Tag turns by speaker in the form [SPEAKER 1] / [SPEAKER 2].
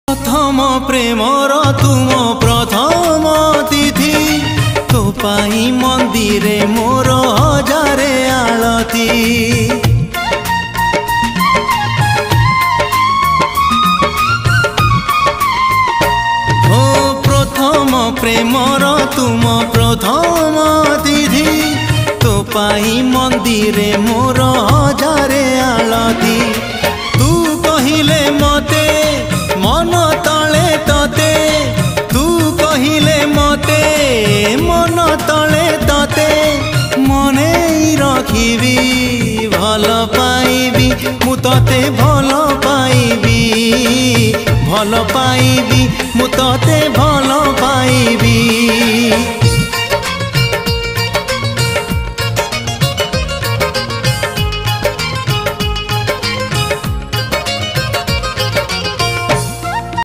[SPEAKER 1] प्रथम प्रेमर तुम प्रथम तिथि तो पाई मंदिरे मोर हजारे आलती हो प्रथम प्रेमर तुम प्रथम तिथि तो पाई मंदिरे मोर हजारे आलती तू कहिले मते मन तले तते तू कहिले मते मन तले तते मने रखिबी भल पाइबी मु तते भल पाइबी मु तते भल पाइबी।